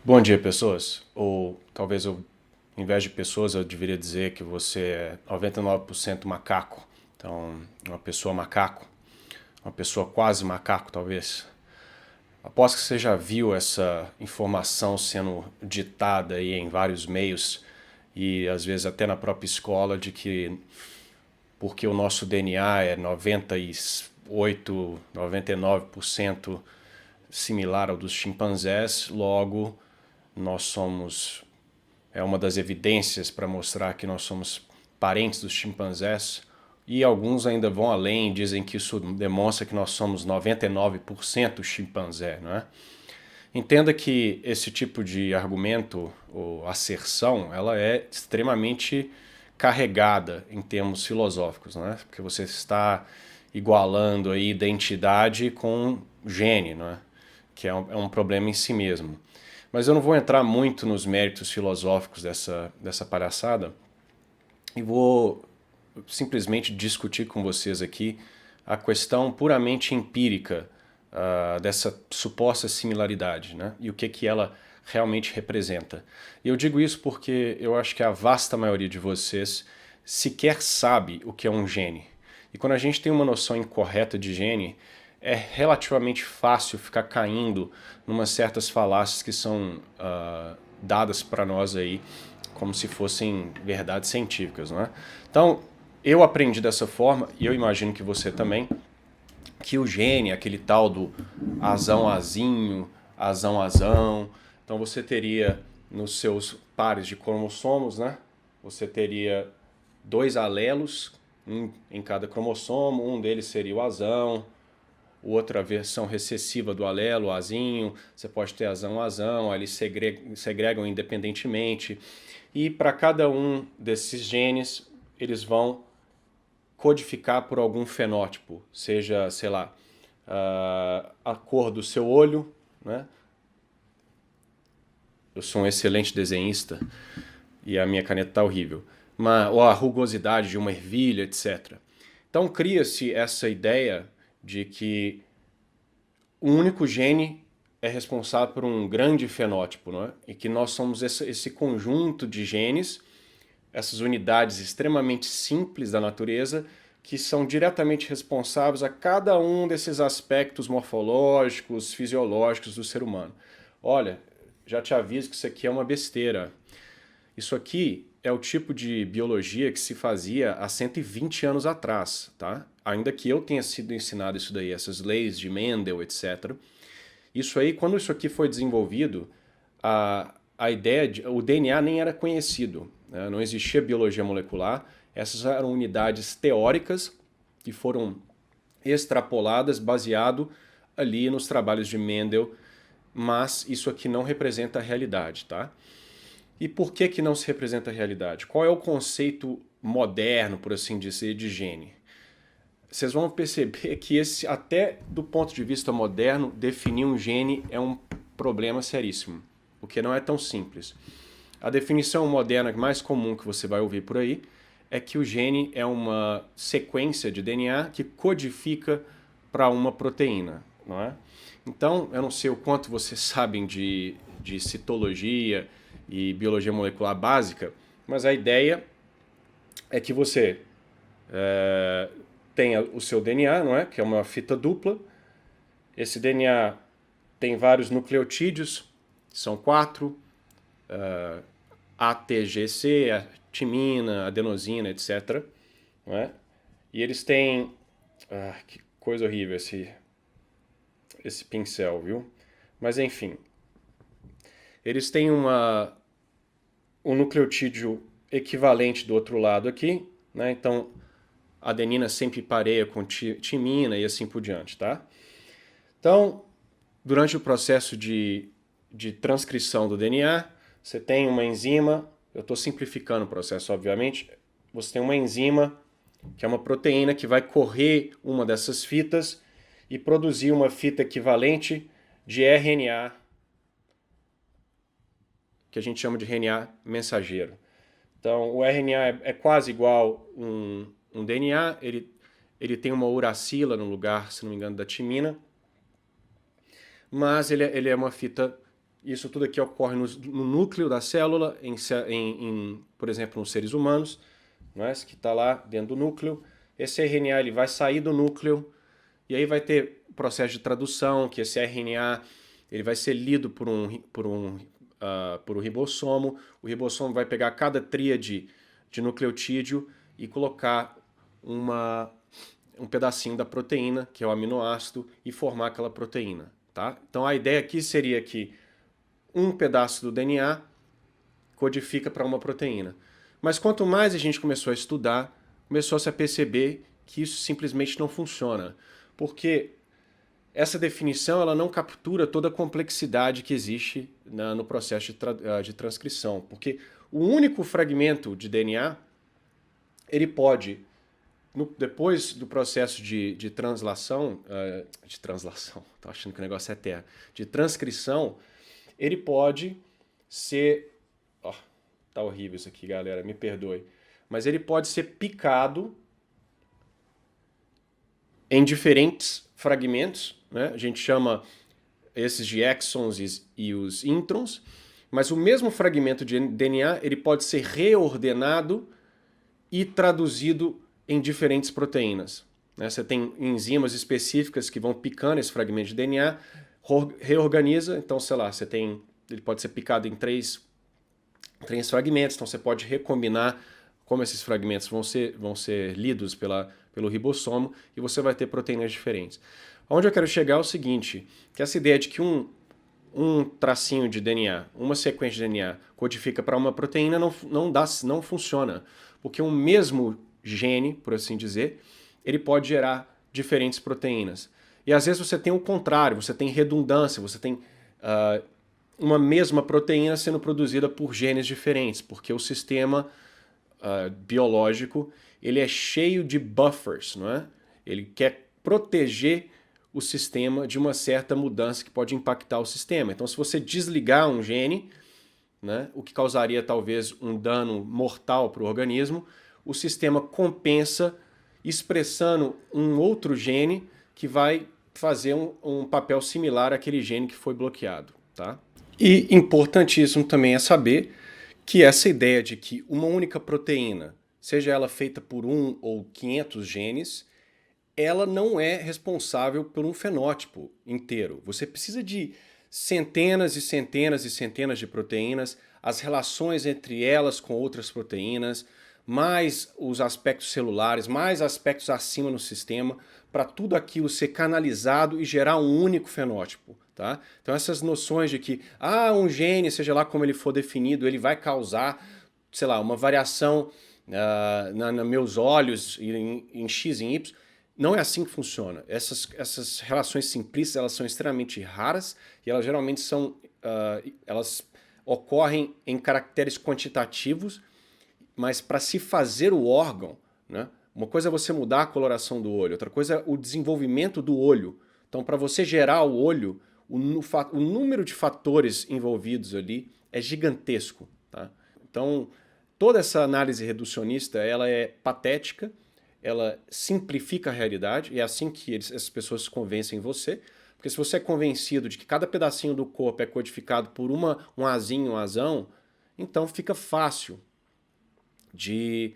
Bom dia, pessoas. Ou talvez eu, em vez de pessoas, eu deveria dizer que você é 99% macaco. Então, uma pessoa macaco, uma pessoa quase macaco, talvez. Aposto que você já viu essa informação sendo ditada aí em vários meios e às vezes até na própria escola de que porque o nosso DNA é 98, 99% similar ao dos chimpanzés, logo nós somos é uma das evidências para mostrar que nós somos parentes dos chimpanzés. E alguns ainda vão além, dizem que isso demonstra que nós somos 99% chimpanzé, não é? Entenda que esse tipo de argumento ou asserção, ela é extremamente carregada em termos filosóficos, não é? Porque você está igualando aí identidade com gene, não é? Que é um problema em si mesmo. Mas eu não vou entrar muito nos méritos filosóficos dessa palhaçada e vou simplesmente discutir com vocês aqui a questão puramente empírica dessa suposta similaridade, né? E o que ela realmente representa. E eu digo isso porque eu acho que a vasta maioria de vocês sequer sabe o que é um gene. E quando a gente tem uma noção incorreta de gene, é relativamente fácil ficar caindo numas certas falácias que são dadas para nós aí como se fossem verdades científicas, não é? Então, eu aprendi dessa forma, e eu imagino que você também, que o gene, aquele tal do azão azinho, azão azão, então você teria nos seus pares de cromossomos, né? Você teria dois alelos, um em cada cromossomo, um deles seria o azão, outra versão recessiva do alelo, o azinho, você pode ter azão, azão, eles segregam independentemente. E para cada um desses genes, eles vão codificar por algum fenótipo, seja, sei lá, a cor do seu olho, né? Eu sou um excelente desenhista e a minha caneta está horrível. Ou a rugosidade de uma ervilha, etc. Então cria-se essa ideia de que um único gene é responsável por um grande fenótipo, não é? E que nós somos esse conjunto de genes, essas unidades extremamente simples da natureza, que são diretamente responsáveis a cada um desses aspectos morfológicos, fisiológicos do ser humano. Olha, já te aviso que isso aqui é uma besteira. Isso aqui é o tipo de biologia que se fazia há 120 anos atrás, tá? Ainda que eu tenha sido ensinado isso daí, essas leis de Mendel, etc. Isso aí, quando isso aqui foi desenvolvido, a ideia de, o DNA nem era conhecido, né? Não existia biologia molecular. Essas eram unidades teóricas que foram extrapoladas baseado ali nos trabalhos de Mendel, mas isso aqui não representa a realidade, tá? E por que não se representa a realidade? Qual é o conceito moderno, por assim dizer, de gene? Vocês vão perceber que esse, até do ponto de vista moderno, definir um gene é um problema seríssimo, porque não é tão simples. A definição moderna mais comum que você vai ouvir por aí é que o gene é uma sequência de DNA que codifica para uma proteína, não é? Então, eu não sei o quanto vocês sabem de citologia e biologia molecular básica, mas a ideia é que você tenha o seu DNA, não é? Que é uma fita dupla. Esse DNA tem vários nucleotídeos, são 4, ATGC, a timina, adenosina, etc. Não é? E eles têm... que coisa horrível esse pincel, viu? Mas enfim, eles têm um nucleotídeo equivalente do outro lado aqui, né? Então, a adenina sempre pareia com timina e assim por diante, tá? Então, durante o processo de transcrição do DNA, você tem uma enzima, eu estou simplificando o processo, obviamente, você tem uma enzima, que é uma proteína que vai correr uma dessas fitas e produzir uma fita equivalente de RNA, que a gente chama de RNA mensageiro. Então, o RNA é quase igual um DNA, ele tem uma uracila no lugar, se não me engano, da timina, mas ele é uma fita Isso tudo aqui ocorre no núcleo da célula, por exemplo, nos seres humanos, não é? Esse que está lá dentro do núcleo. Esse RNA ele vai sair do núcleo e aí vai ter o processo de tradução, que esse RNA ele vai ser lido por um ribossomo. O ribossomo vai pegar cada tríade de nucleotídeo e colocar um pedacinho da proteína, que é o aminoácido, e formar aquela proteína. Tá? Então a ideia aqui seria que um pedaço do DNA codifica para uma proteína. Mas quanto mais a gente começou a estudar, começou-se a perceber que isso simplesmente não funciona. Porque essa definição ela não captura toda a complexidade que existe no processo de transcrição. Porque o único fragmento de DNA, ele pode, depois do processo de translação, tô achando que o negócio é terra, de transcrição, ele pode ser, tá horrível isso aqui, galera, me perdoe, mas ele pode ser picado em diferentes fragmentos, né? A gente chama esses de exons e os introns, mas o mesmo fragmento de DNA ele pode ser reordenado e traduzido em diferentes proteínas. Né? Você tem enzimas específicas que vão picando esse fragmento de DNA, reorganiza, então, sei lá, ele pode ser picado em três fragmentos, então você pode recombinar como esses fragmentos vão ser lidos pelo ribossomo e você vai ter proteínas diferentes. Onde eu quero chegar é o seguinte, que essa ideia de que um tracinho de DNA, uma sequência de DNA codifica para uma proteína não funciona, porque um mesmo gene, por assim dizer, ele pode gerar diferentes proteínas. E às vezes você tem o contrário, você tem redundância, você tem uma mesma proteína sendo produzida por genes diferentes, porque o sistema biológico ele é cheio de buffers, não é? Ele quer proteger o sistema de uma certa mudança que pode impactar o sistema. Então, se você desligar um gene, né, o que causaria talvez um dano mortal para o organismo, o sistema compensa expressando um outro gene que vai fazer um papel similar àquele gene que foi bloqueado. Tá? E importantíssimo também é saber que essa ideia de que uma única proteína, seja ela feita por 1 ou 500 genes, ela não é responsável por um fenótipo inteiro. Você precisa de centenas e centenas e centenas de proteínas, as relações entre elas com outras proteínas, mais os aspectos celulares, mais aspectos acima no sistema, para tudo aquilo ser canalizado e gerar um único fenótipo. Tá? Então essas noções de que um gene, seja lá como ele for definido, ele vai causar, sei lá, uma variação nos meus olhos em X e em Y, não é assim que funciona. Essas relações simplistas elas são extremamente raras e elas geralmente elas ocorrem em caracteres quantitativos, mas para se fazer o órgão, né, uma coisa é você mudar a coloração do olho, outra coisa é o desenvolvimento do olho. Então, para você gerar o olho, o número de fatores envolvidos ali é gigantesco. Tá? Então, toda essa análise reducionista ela é patética, ela simplifica a realidade, e é assim que essas pessoas se convencem em você. Porque se você é convencido de que cada pedacinho do corpo é codificado por um azinho, um azão, então fica fácil de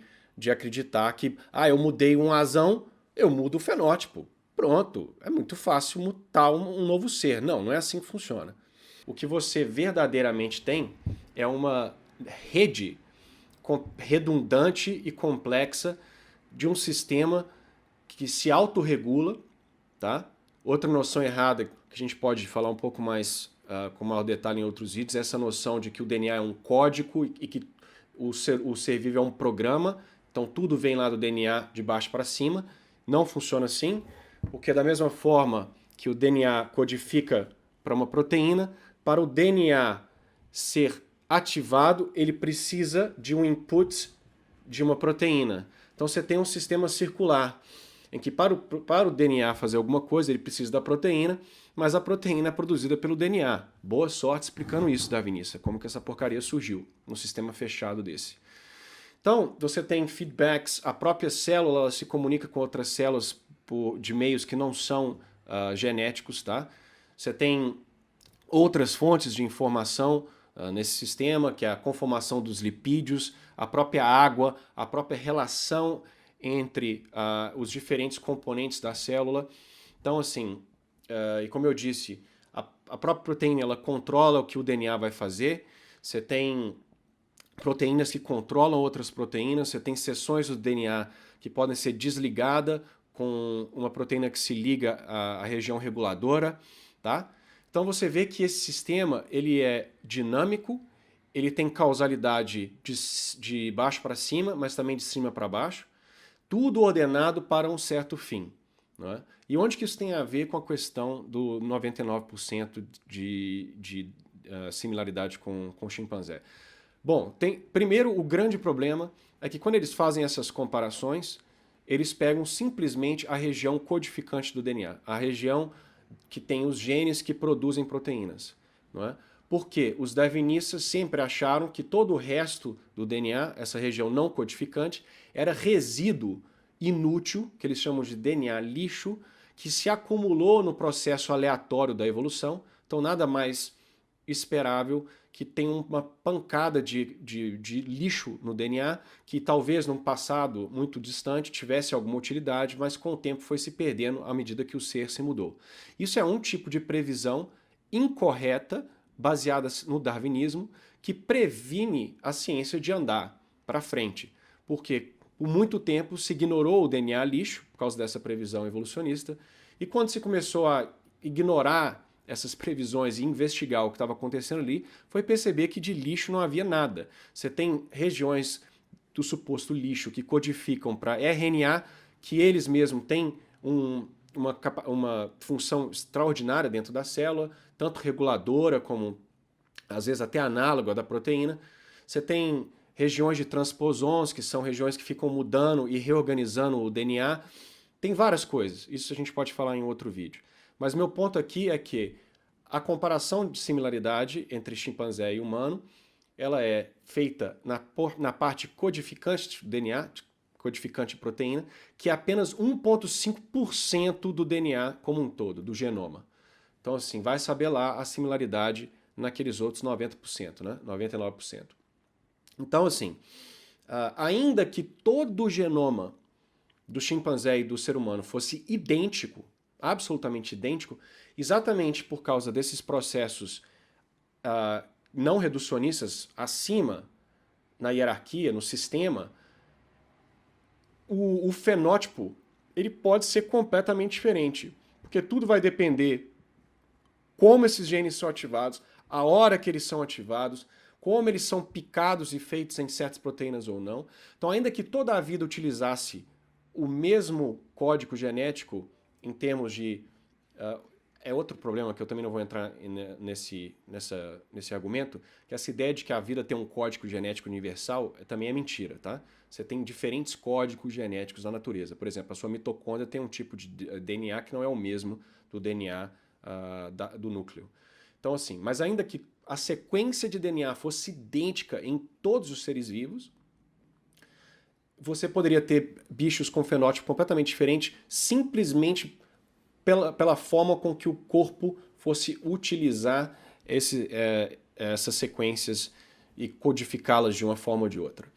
acreditar que eu mudei um azão, eu mudo o fenótipo. Pronto, é muito fácil mutar um novo ser. Não é assim que funciona. O que você verdadeiramente tem é uma rede redundante e complexa de um sistema que se autorregula, tá? Outra noção errada que a gente pode falar um pouco mais com maior detalhe em outros vídeos é essa noção de que o DNA é um código e que o ser vivo é um programa, então tudo vem lá do DNA de baixo para cima. Não funciona assim, porque da mesma forma que o DNA codifica para uma proteína, para o DNA ser ativado, ele precisa de um input de uma proteína. Então você tem um sistema circular, em que para o DNA fazer alguma coisa, ele precisa da proteína, mas a proteína é produzida pelo DNA. Boa sorte explicando isso, Davinícia, como que essa porcaria surgiu num sistema fechado desse. Então, você tem feedbacks, a própria célula ela se comunica com outras células de meios que não são genéticos, tá? Você tem outras fontes de informação nesse sistema, que é a conformação dos lipídios, a própria água, a própria relação entre os diferentes componentes da célula. Então, assim, e como eu disse, a própria proteína ela controla o que o DNA vai fazer. Você tem proteínas que controlam outras proteínas, você tem seções do DNA que podem ser desligadas com uma proteína que se liga à região reguladora, tá? Então você vê que esse sistema ele é dinâmico, ele tem causalidade de baixo para cima, mas também de cima para baixo, tudo ordenado para um certo fim. Né? E onde que isso tem a ver com a questão do 99% de similaridade com o chimpanzé? Bom, primeiro o grande problema é que quando eles fazem essas comparações, eles pegam simplesmente a região codificante do DNA, a região que tem os genes que produzem proteínas. Não é? Porque os darwinistas sempre acharam que todo o resto do DNA, essa região não codificante, era resíduo inútil, que eles chamam de DNA lixo, que se acumulou no processo aleatório da evolução. Então nada mais esperável que tenha uma pancada de lixo no DNA, que talvez num passado muito distante tivesse alguma utilidade, mas com o tempo foi se perdendo à medida que o ser se mudou. Isso é um tipo de previsão incorreta, baseada no darwinismo, que previne a ciência de andar para frente. Porque por muito tempo se ignorou o DNA lixo, por causa dessa previsão evolucionista, e quando se começou a ignorar essas previsões e investigar o que estava acontecendo ali, foi perceber que de lixo não havia nada. Você tem regiões do suposto lixo que codificam para RNA, que eles mesmos têm uma função extraordinária dentro da célula, tanto reguladora como, às vezes, até análoga da proteína. Você tem regiões de transposons, que são regiões que ficam mudando e reorganizando o DNA. Tem várias coisas, isso a gente pode falar em outro vídeo. Mas meu ponto aqui é que a comparação de similaridade entre chimpanzé e humano, ela é feita na parte codificante do DNA, codificante de proteína, que é apenas 1,5% do DNA como um todo, do genoma. Então, assim, vai saber lá a similaridade naqueles outros 90%, né? 99%. Então, assim, ainda que todo o genoma do chimpanzé e do ser humano fosse idêntico, absolutamente idêntico, exatamente por causa desses processos não reducionistas acima na hierarquia, no sistema, o fenótipo ele pode ser completamente diferente, porque tudo vai depender como esses genes são ativados, a hora que eles são ativados, como eles são picados e feitos em certas proteínas ou não. Então, ainda que toda a vida utilizasse o mesmo código genético em termos de... é outro problema que eu também não vou entrar nesse argumento, que essa ideia de que a vida tem um código genético universal também é mentira, tá? Você tem diferentes códigos genéticos na natureza. Por exemplo, a sua mitocôndria tem um tipo de DNA que não é o mesmo do DNA do núcleo. Então, assim, mas ainda que a sequência de DNA fosse idêntica em todos os seres vivos, você poderia ter bichos com fenótipo completamente diferente simplesmente pela forma com que o corpo fosse utilizar essas sequências e codificá-las de uma forma ou de outra.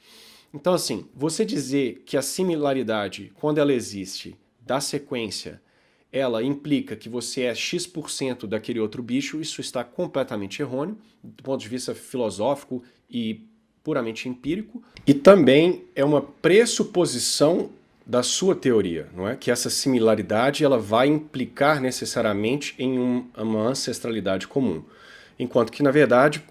Então, assim, você dizer que a similaridade, quando ela existe, da sequência, ela implica que você é X% daquele outro bicho, isso está completamente errôneo, do ponto de vista filosófico e puramente empírico. E também é uma pressuposição da sua teoria, não é? Que essa similaridade ela vai implicar necessariamente em uma ancestralidade comum. Enquanto que, na verdade,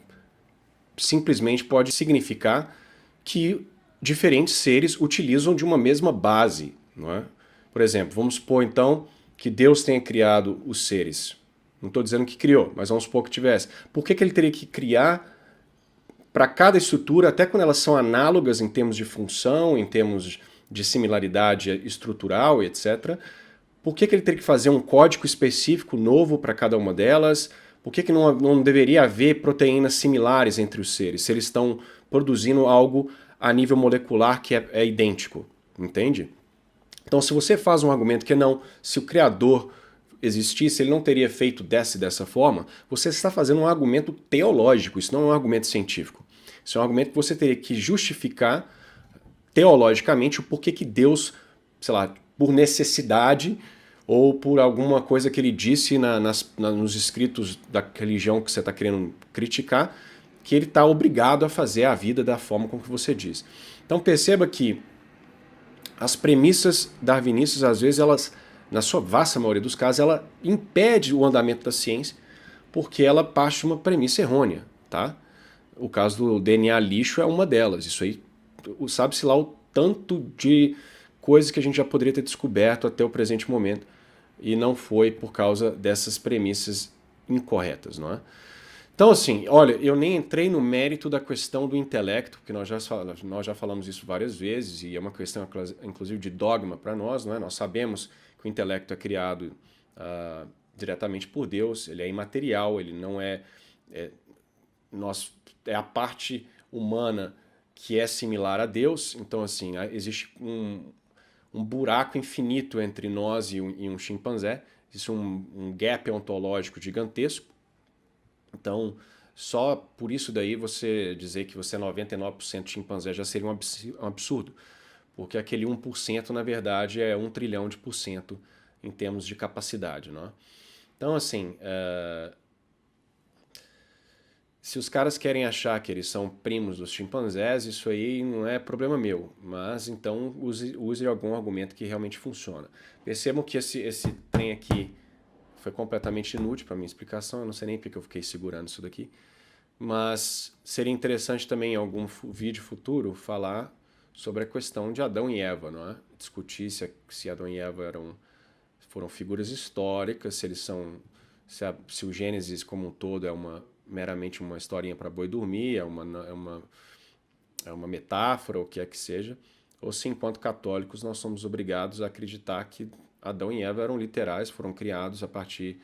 simplesmente pode significar que diferentes seres utilizam de uma mesma base, não é? Por exemplo, vamos supor então que Deus tenha criado os seres. Não estou dizendo que criou, mas vamos supor que tivesse. Por que ele teria que criar para cada estrutura, até quando elas são análogas em termos de função, em termos de similaridade estrutural, etc. Por que ele teria que fazer um código específico novo para cada uma delas? Por que não deveria haver proteínas similares entre os seres, se eles estão produzindo algo a nível molecular que é idêntico, entende? Então, se você faz um argumento que não, se o Criador existisse, ele não teria feito dessa forma, você está fazendo um argumento teológico, isso não é um argumento científico. Isso é um argumento que você teria que justificar teologicamente o porquê que Deus, sei lá, por necessidade ou por alguma coisa que ele disse nos escritos da religião que você está querendo criticar, que ele está obrigado a fazer a vida da forma como que você diz. Então perceba que as premissas darwinistas, às vezes, elas, na sua vasta maioria dos casos, ela impede o andamento da ciência porque ela parte de uma premissa errônea, tá? O caso do DNA lixo é uma delas. Isso aí, sabe-se lá o tanto de coisas que a gente já poderia ter descoberto até o presente momento e não foi por causa dessas premissas incorretas, não é? Então, assim, olha, eu nem entrei no mérito da questão do intelecto, porque nós já falamos isso várias vezes, e é uma questão, inclusive, de dogma para nós, não é? Nós sabemos que o intelecto é criado diretamente por Deus, ele é imaterial, ele não é a parte humana que é similar a Deus, então, assim, existe um buraco infinito entre nós e um chimpanzé, existe um gap ontológico gigantesco. Então, só por isso daí você dizer que você é 99% chimpanzé já seria um absurdo, porque aquele 1% na verdade é 1 trilhão de por cento em termos de capacidade, não é? Então, assim, se os caras querem achar que eles são primos dos chimpanzés, isso aí não é problema meu, mas então use algum argumento que realmente funciona. Percebam que esse trem aqui foi completamente inútil para minha explicação, eu não sei nem porque eu fiquei segurando isso daqui, mas seria interessante também em algum vídeo futuro falar sobre a questão de Adão e Eva, não é? Discutir se Adão e Eva foram figuras históricas, se o Gênesis como um todo é meramente uma historinha para boi dormir, é uma metáfora, ou o que é que seja, ou se enquanto católicos nós somos obrigados a acreditar que Adão e Eva eram literais, foram criados a partir,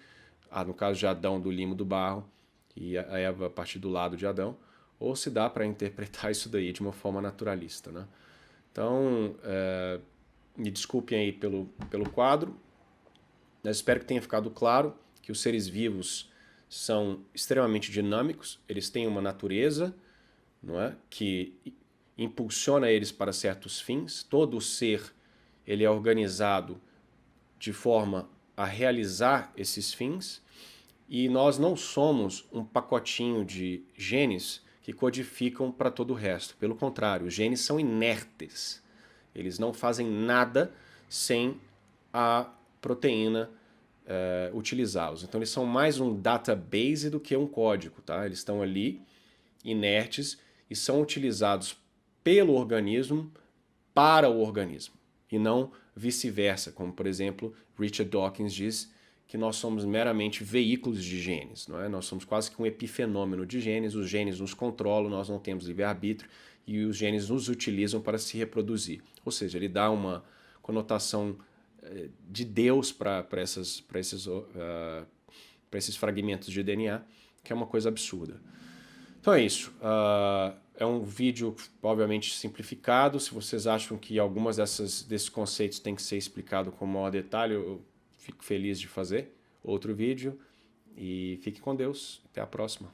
no caso de Adão, do limo do barro, e a Eva a partir do lado de Adão, ou se dá para interpretar isso daí de uma forma naturalista, né? Então, me desculpem aí pelo quadro, mas espero que tenha ficado claro que os seres vivos são extremamente dinâmicos, eles têm uma natureza, não é? Que impulsiona eles para certos fins, todo ser ele é organizado de forma a realizar esses fins, e nós não somos um pacotinho de genes que codificam para todo o resto. Pelo contrário, os genes são inertes. Eles não fazem nada sem a proteína utilizá-los. Então eles são mais um database do que um código, tá? Eles estão ali, inertes, e são utilizados pelo organismo para o organismo, e não vice-versa, como, por exemplo, Richard Dawkins diz que nós somos meramente veículos de genes, não é? Nós somos quase que um epifenômeno de genes, os genes nos controlam, nós não temos livre-arbítrio, e os genes nos utilizam para se reproduzir. Ou seja, ele dá uma conotação de Deus para esses fragmentos de DNA, que é uma coisa absurda. Então é isso. É um vídeo, obviamente, simplificado. Se vocês acham que algumas desses conceitos têm que ser explicado com maior detalhe, eu fico feliz de fazer outro vídeo. E fique com Deus. Até a próxima.